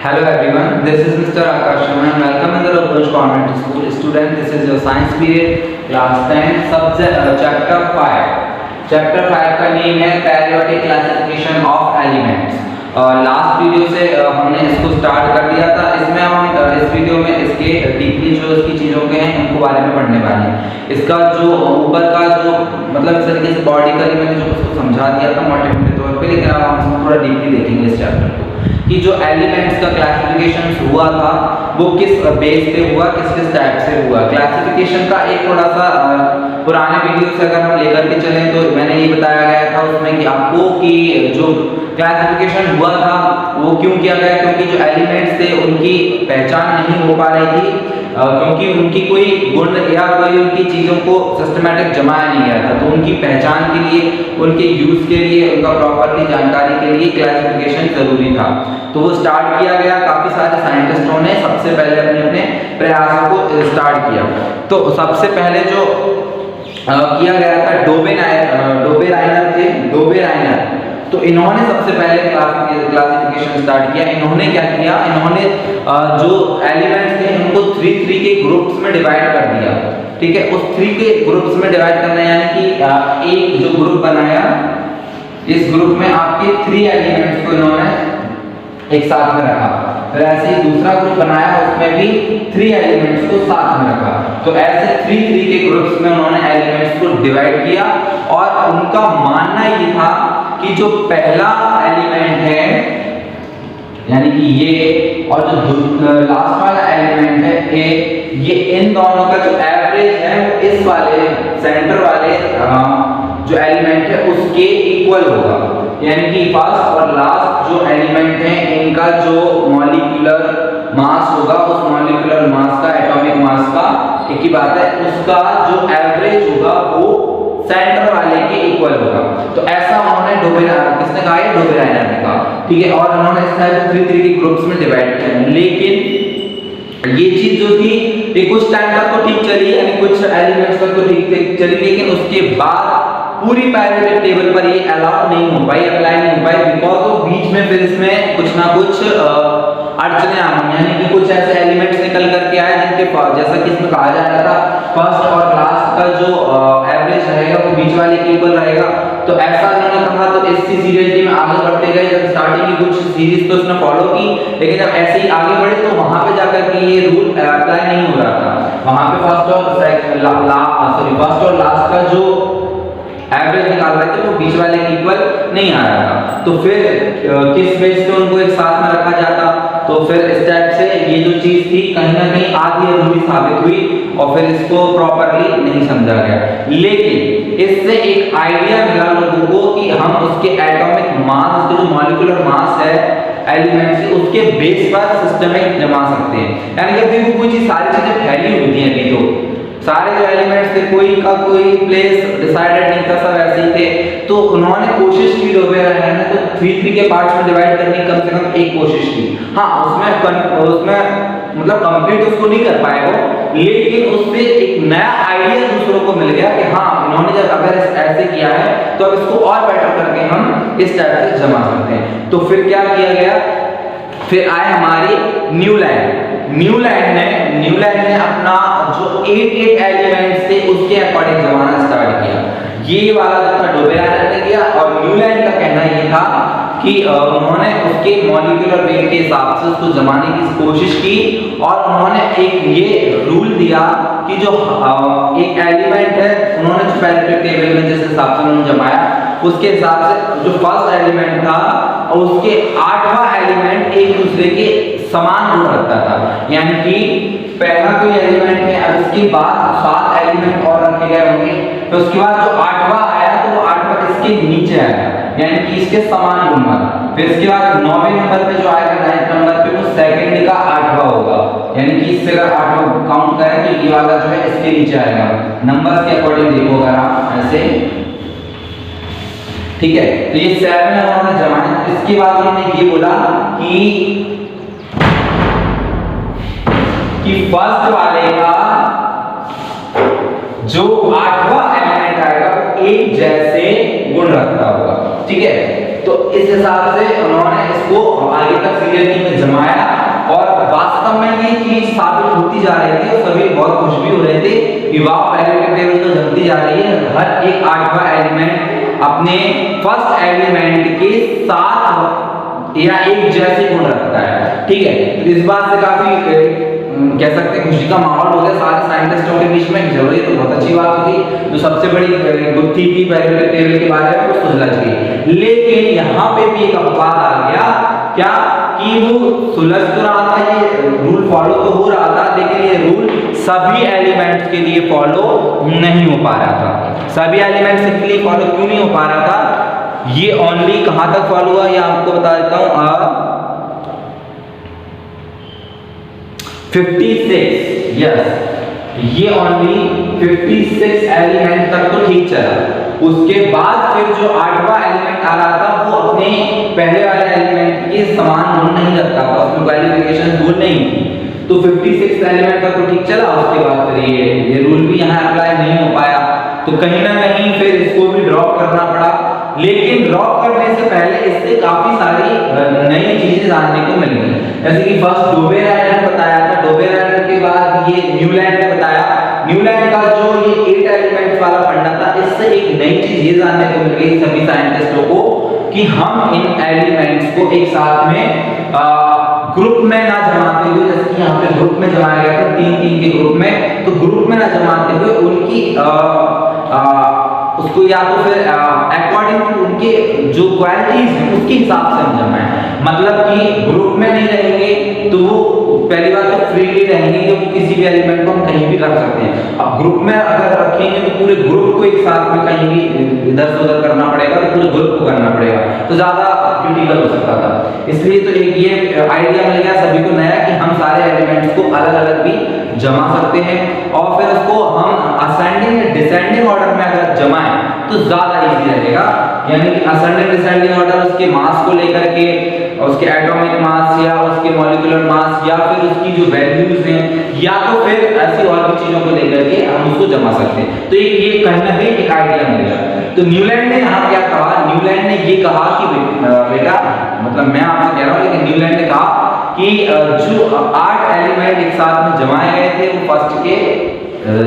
Hello everyone, this is Mr. Akash and welcome in the Raghuvansh Convent School. Student, this is your science period, class 10, subject chapter 5. Chapter 5 का name है Periodic Classification of Elements. Last video से हमने इसको start कर दिया था। इसमें हम इस वीडियो में इसके डीपली जो इसकी चीज़ों के हैं उनको बारे में पढ़ने वाले हैं। इसका जो ऊपर का जो मतलब इस तरीके से बॉडी का मैंने जो उसको समझा दिया था मोटे मोटे तौर पे, लेकिन अब हम इसको थोड़ा डीपली देखेंगे इस चैप्टर को कि जो एलिमेंट्स का क्लासिफिकेशन हुआ था वो किस बेस पे हुआ, किस किस टाइप से हुआ। क्लासिफिकेशन का एक थोड़ा सा पुराने वीडियो से अगर हम लेकर के चलें तो मैंने ये बताया गया था उसमें कि आपको कि जो क्लासिफिकेशन हुआ था वो क्यों किया गया, क्योंकि जो एलिमेंट्स थे उनकी पहचान नहीं हो पा रही थी, क्योंकि उनकी कोई गुण या कोई उनकी चीज़ों को सिस्टमैटिक जमाया नहीं गया था। तो उनकी पहचान के लिए, उनके यूज़ के लिए, उनका प्रॉपर्टी जानकारी के लिए क्लासिफिकेशन ज़रूरी था। तो वो स्टार्ट किया गया, काफ़ी सारे साइंटिस्टों ने सबसे पहले अपने अपने प्रयासों को स्टार्ट किया। तो सबसे पहले जो किया गया था डोबेराइनर थे, डोबेराइनर। तो इन्होंने सबसे पहले क्लासिफिकेशन स्टार्ट किया। इन्होंने क्या किया, इन्होंने जो एलिमेंट्स थे उनको 3 के ग्रुप्स में डिवाइड कर दिया। ठीक है, उस 3 के ग्रुप्स में डिवाइड करना यानी कि एक जो ग्रुप बनाया, इस ग्रुप में आपके 3 एलिमेंट्स को इन्होंने एक साथ में रखा। फिर ऐसे ही दूसरा ग्रुप बनाया, उसमें भी 3 एलिमेंट्स को साथ में रखा। तो ऐसे 3 के ग्रुप्स में उन्होंने एलिमेंट्स को डिवाइड किया और उनका मानना ये था कि जो पहला एलिमेंट है यानी कि ये और जो लास्ट वाला एलिमेंट है ए, ये इन दोनों का जो एवरेज है वो इस वाले सेंटर वाले जो एलिमेंट है उसके इक्वल होगा। यानी कि फर्स्ट और लास्ट जो एलिमेंट है इनका जो मॉलिक्यूलर मास होगा, उस मॉलिक्यूलर मास का, एटॉमिक मास का एक ही बात है, उसका जो एवरेज होगा वो सेंटर वाले के इक्वल होगा। तो ऐसा उन्होंने किसने कहा है, डोबेराइनर ने कहा। ठीक है, और उन्होंने इस टाइप को 3 के ग्रुप्स में डिवाइड किया। लेकिन ये चीज जो थी ये कुछ टाइम तक तो ठीक चली, यानी कुछ एलिमेंट्स तक तो ठीक चली, लेकिन उसके बाद पूरी पीरियोडिक टेबल पर ये अलाउ नहीं हो पाई, अप्लाई नहीं हो पाई, बिकॉज ऑफ बीच में फिर इसमें कुछ ना कुछ अड़चने आ गई। यानी कि कुछ ऐसे एलिमेंट्स निकल करके आए जिनके जैसा कि इसमें कहा जा रहा था फर्स्ट और लास्ट का जो एवरेज रहेगा वो बीच वाले के इक्वल रहेगा। तो ऐसा उन्होंने कहा, तो इसी सीरीज में आगे बढ़ते गए। जब स्टार्टिंग की कुछ सीरीज तो उसने फॉलो की, लेकिन जब ऐसे ही आगे बढ़े तो वहां पे जाकर के ये रूल अप्लाई नहीं हो रहा था। वहां पे फर्स्ट और लास्ट का जो एवरेज निकाल रहे थे वो बीच वाले के इक्वल नहीं आ रहा था। तो फिर किस बेस पे उनको एक साथ में रखा जाता, तो फिर इस टाइप से ये जो चीज थी कहीं ना कहीं आधी अधूरी साबित हुई और फिर इसको प्रॉपरली नहीं समझा गया। लेकिन इससे एक आइडिया मिला लोगों को कि हम उसके एटॉमिक मास, उसके जो मॉलिक्यूलर मास है एलिमेंट से, उसके बेस पर सिस्टमिक जमा सकते हैं। यानी कि देखो कोई चीज, सारी चीजें फैली हुई थी अभी, तो सारे जो एलिमेंट्स थे कोई का कोई प्लेस डिसाइडेड नहीं था, सब ऐसे ही थे। तो उन्होंने कोशिश की डोबेराइनर ने, तो 3 के पार्ट्स में डिवाइड करने की कम से कम एक कोशिश की। हाँ, उसमें मतलब कंप्लीट उसको नहीं कर पाए वो, लेकिन उससे एक नया आइडिया दूसरों को मिल गया कि हाँ, इन्होंने जब अगर ऐसे किया है तो अब इसको और बेटर करके हम इस टाइप से जमा सकते हैं। तो फिर क्या किया गया, फिर आए हमारी न्यूलैंड ने अपना जो 8 एलिमेंट्स थे उसके अकॉर्डिंग जमाना स्टार्ट किया। ये वाला जो था डोबेराइनर ने किया, और न्यूलैंड का कहना ये था कि उन्होंने उसके मॉलिक्यूलर वेट के हिसाब से उसको जमाने की कोशिश की, और उन्होंने एक ये रूल दिया कि जो एक एलिमेंट है उन्होंने जो पीरियोडिक टेबल में जिस हिसाब से उन्होंने जमाया उसके हिसाब से जो फर्स्ट एलिमेंट था और उसके 8वां एलिमेंट एक दूसरे के समान गुण रखता था। यानी कि पहला कोई एलिमेंट है, अब इसके बाद 7 एलिमेंट और रखे गए होंगे, तो उसके बाद जो 8वां आया तो वो 8वां इसके नीचे आएगा, यानी कि इसके समान गुण वाला। फिर इसके बाद 9वें नंबर पे जो आएगा, 9th नंबर पे, वो सेकंड का 8वां होगा। यानी कि इससे अगर 8वां काउंट करें तो ये वाला जो है इसके नीचे आएगा। नंबर्स के अकॉर्डिंग देखो अगर आप ऐसे, ठीक है। तो ये 7 उन्होंने जमाया। इसके बाद उन्होंने ये बोला कि फर्स्ट वाले का जो 8वां एलिमेंट आएगा वो एक जैसे गुण रखता होगा। ठीक है, तो इस हिसाब से उन्होंने इसको आगे तक सीरियलिटी में जमाया चीज साबित होती जा रही थी और सभी बहुत खुश भी हो रहे थे कि वाह पैरियोडिक टेबल तो जमती जा रही है, हर एक 8वां एलिमेंट अपने फर्स्ट एलिमेंट के साथ या एक जैसे गुण रखता है। ठीक है, तो इस बात से काफी कह सकते हैं खुशी का माहौल हो गया सारे साइंटिस्टों के बीच में। जरूर ये तो बहुत अच्छी बात होगी, जो सबसे बड़ी गुत्थी थी पैरियोडिक टेबल के बारे में वो सुलझ गई। लेकिन यहाँ पे भी एक अपवाद आ गया, क्या कि वो सुलझ तो रहा था, ये रूल फॉलो तो हो रहा था, लेकिन ये रूल सभी एलिमेंट्स के लिए फॉलो नहीं हो पा रहा था। सभी एलिमेंट्स के लिए फॉलो क्यों नहीं हो पा रहा था, ये ओनली कहां तक फॉलो हुआ, ये आपको बता देता हूं 56, यस, ये ओनली 56 एलिमेंट तक तो ठीक चला। उसके बाद फिर जो 8वां एलिमेंट आ रहा था वो अपने पहले वाले एलिमेंट के समान गुण नहीं रखता था, उसमें क्वालिफिकेशन रूल नहीं थी। तो 56 एलिमेंट तक तो ठीक चला, उसके बाद फिर ये रूल भी यहाँ अप्लाई नहीं हो पाया, तो कहीं ना कहीं फिर इसको भी ड्रॉप करना पड़ा। लेकिन ड्रॉप करने से पहले इससे काफी सारी नई चीजें जानने को मिल गई, जैसे कि फर्स्ट डोबेरायर ने बताया था, डोबेरायर के बाद ये न्यूलैंड ने बताया। न्यूलैंड का जो ये 8 एलिमेंट्स वाला फंडा था, इससे एक नई चीज ये जानने को मिल गई सभी साइंटिस्टों को कि हम इन एलिमेंट्स को एक साथ में ग्रुप में ना जमाते हुए, जैसे कि यहाँ पे ग्रुप में जमाया गया था 3-3 के ग्रुप में, तो ग्रुप में ना जमाते हुए उनकी उसको या तो फिर अकॉर्डिंग टू उनके जो क्वालिटीज हैं उसके हिसाब से हम जमाएं। मतलब कि ग्रुप में नहीं रहेंगे तो वो पहली बात तो फ्रीली रहेंगे, क्योंकि किसी भी एलिमेंट को हम कहीं भी रख सकते हैं। अब ग्रुप में अगर रखेंगे तो पूरे ग्रुप को एक साथ में कहीं भी इधर से उधर करना पड़ेगा, तो पूरे ग्रुप को करना पड़ेगा, तो ज्यादा क्रिटिकल हो सकता था। इसलिए तो एक ये आइडिया मिल गया सभी को नया कि हम सारे एलिमेंट्स को अलग अलग भी जमा सकते हैं, और फिर उसको हम असेंडिंग या डिसेंडिंग ऑर्डर में अगर जमाएं तो ज्यादा इजी रहेगा। यानी कि असेंडिंग डिसेंडिंग ऑर्डर उसके मास को लेकर के, उसके एटॉमिक मास या उसके मॉलिक्यूलर मास या फिर उसकी जो वैल्यूज हैं, या तो फिर ऐसी और भी चीजों को लेकर के हम उसको जमा सकते हैं। तो ये कहीं ना कहीं एक आइडिया मिलेगा। तो न्यूलैंड ने यहाँ क्या कहा, न्यूलैंड ने ये कहा कि बेटा, मतलब मैं आपसे कह रहा हूँ, लेकिन न्यूलैंड ने कहा कि जो 8 एलिमेंट एक साथ में जमाए गए थे वो फर्स्ट के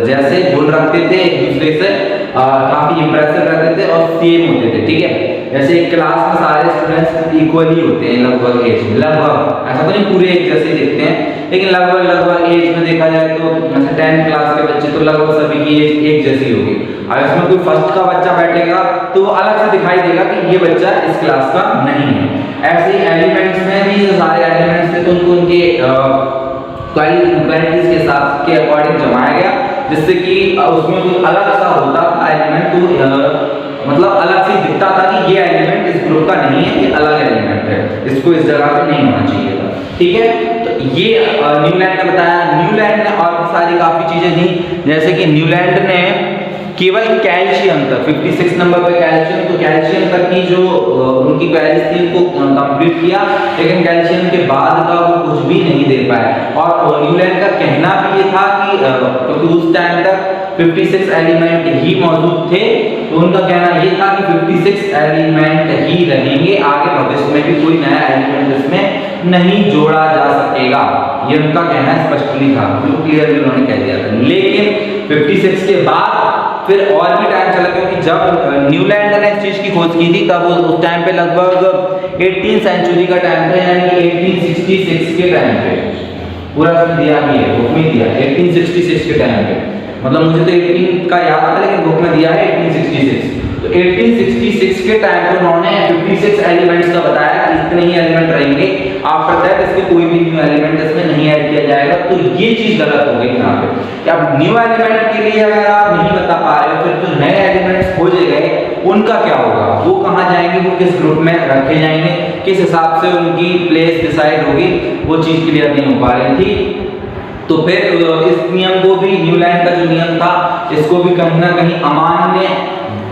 जैसे गुण रखते थे, एक दूसरे से काफी इंप्रेसिव रहते थे और सेम होते थे। ठीक है, जैसे एक क्लास में सारे स्टूडेंट्स इक्वली होते हैं लगभग एज में, लगभग, ऐसा तो नहीं पूरे एक जैसे दिखते हैं, लेकिन लगभग एज में देखा जाए तो जैसे 10th क्लास के बच्चे तो लगभग सभी की एज एक जैसी होगी। अब इसमें कोई फर्स्ट का बच्चा बैठेगा तो वो अलग से दिखाई देगा कि ये बच्चा इस क्लास का नहीं है। ऐसे एलिमेंट्स में भी जो सारे एलिमेंट्स थे तो उनको उनके क्वालिटीज के साथ के अकॉर्डिंग जमाया गया, जिससे कि उसमें कोई अलग सा होता था एलिमेंट, तो मतलब अलग से दिखता था कि ये एलिमेंट इस ग्रुप का नहीं है, ये अलग एलिमेंट है, इसको इस जगह पे नहीं होना चाहिए था। ठीक है, तो ये न्यूलैंड ने बताया। न्यूलैंड ने और भी सारी काफी चीजें दी, जैसे कि न्यूलैंड ने केवल कैल्शियम तक 56 नंबर पे कैल्शियम, तो कैल्शियम तक की जो उनकी क्वेरीज थी उनको कंप्लीट किया, लेकिन कैल्शियम के बाद का वो कुछ भी नहीं दे पाए। और न्यूलैंड का कहना भी ये था कि क्योंकि उस टाइम तक 56 एलिमेंट ही मौजूद थे, तो उनका कहना ये था कि 56 एलिमेंट ही रहेंगे, आगे भविष्य में भी कोई नया एलिमेंट इसमें नहीं जोड़ा जा सकेगा। ये उनका कहना स्पष्टली था, बिल्कुल क्लियरली उन्होंने कह दिया था। लेकिन 56 के बाद फिर और भी टाइम चला, क्योंकि जब न्यूलैंड ने इस चीज की खोज की थी तब उस टाइम पे लगभग 18th सेंचुरी का टाइम था, यानी कि 1866 के टाइम पे पूरा दिया भी है, बुक में दिया 1866 के टाइम पे, मतलब मुझे तो 18 का याद था लेकिन बुक में दिया है 1866। तो 1866 के टाइम पे उन्होंने 56 एलिमेंट्स का बताया कि इतने ही एलिमेंट रहेंगे, आफ्टर दैट इसके कोई भी न्यू एलिमेंट इसमें नहीं ऐड किया जाएगा। तो ये चीज गलत हो गई यहाँ पे कि अब न्यू एलिमेंट के लिए अगर आप नहीं बता पा रहे हो, फिर जो नए एलिमेंट्स खोजे गए उनका क्या होगा, वो कहाँ जाएंगे, वो किस ग्रुप में रखे जाएंगे, किस हिसाब से उनकी प्लेस डिसाइड होगी, वो चीज क्लियर नहीं हो पा रही थी। तो फिर इस नियम को भी, न्यूलैंड का जो नियम था, इसको भी कहीं ना कहीं अमान्य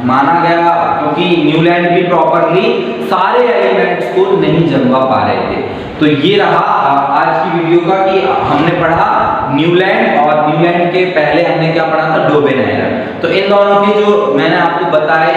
माना गया, क्योंकि न्यूलैंड भी प्रॉपरली सारे एलिमेंट्स को नहीं जमा पा रहे थे। तो ये रहा आज की वीडियो का कि हमने पढ़ा न्यूलैंड, और न्यूलैंड के पहले हमने क्या पढ़ा था, डोबेरायर। तो इन दोनों के जो मैंने आपको बताए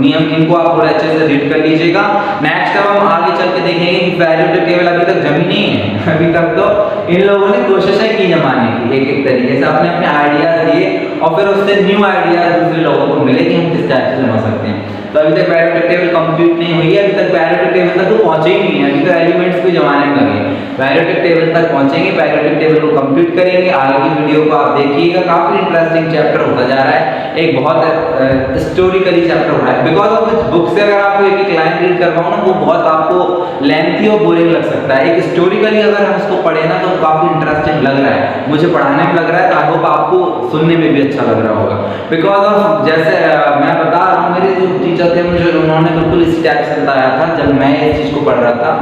नियम, इनको आप थोड़ा अच्छे से रीड कर लीजिएगा। नेक्स्ट अब हम आगे चल के देखेंगे कि पैरियोडिक टेबल अभी तक जमी नहीं है अभी तक तो इन लोगों ने कोशिशें की जमाने की, एक एक तरीके से अपने अपने आइडियाज दिए और फिर उससे न्यू आइडियाज दूसरे लोगों को मिले कि हम किस टाइप से जमा सकते हैं। तो अभी तक पैरेटो टेबल कंप्लीट नहीं हुई है, अभी तक पैरेटो टेबल तक तो पहुंचे ही नहीं है, अभी तो एलिमेंट्स को जमाने में लगे। पैरेटो टेबल तक पहुंचेंगे, पैरेटो टेबल को कंप्लीट करेंगे। आगे की वीडियो को आप देखिएगा, काफी इंटरेस्टिंग चैप्टर होता जा रहा है, एक बहुत हिस्टोरिकली चैप्टर हो रहा है। बिकॉज ऑफ दिस बुक से अगर आपको एक एक लाइन रीड करवाऊं ना, वो बहुत आपको लेंथी और बोरिंग लग सकता है। एक हिस्टोरिकली अगर हम इसको पढ़े ना तो काफी इंटरेस्टिंग लग रहा है, मुझे पढ़ाने में लग रहा है, तो आई होप आपको सुनने में भी अच्छा लग रहा होगा। बिकॉज ऑफ जैसे मैं बता रहा हूँ, मेरे जो टीचर थे मुझे उन्होंने बिल्कुल इसी टाइप से बताया था जब मैं इस चीज़ को पढ़ रहा था।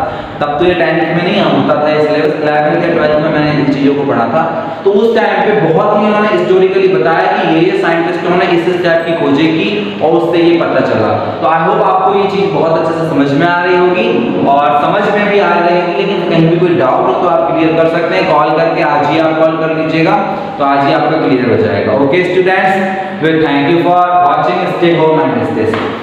तब तो ये 10th में नहीं होता था, इस सिलेबस 11th या 12th में मैंने इन चीज़ों को पढ़ा था। तो उस टाइम पे बहुत ही उन्होंने हिस्टोरिकली बताया कि ये साइंटिस्ट उन्होंने इस टाइप की खोजें की और उससे ये पता चला। तो आई होप आपको ये चीज़ बहुत अच्छे से समझ में आ रही होगी और समझ में भी आ रही होगी। लेकिन कहीं भी कोई डाउट हो तो आप क्लियर कर सकते हैं, कॉल करके आज ही आप कॉल कर लीजिएगा, तो आज ही आपका क्लियर हो जाएगा। Okay students, thank you for watching, stay home and stay safe.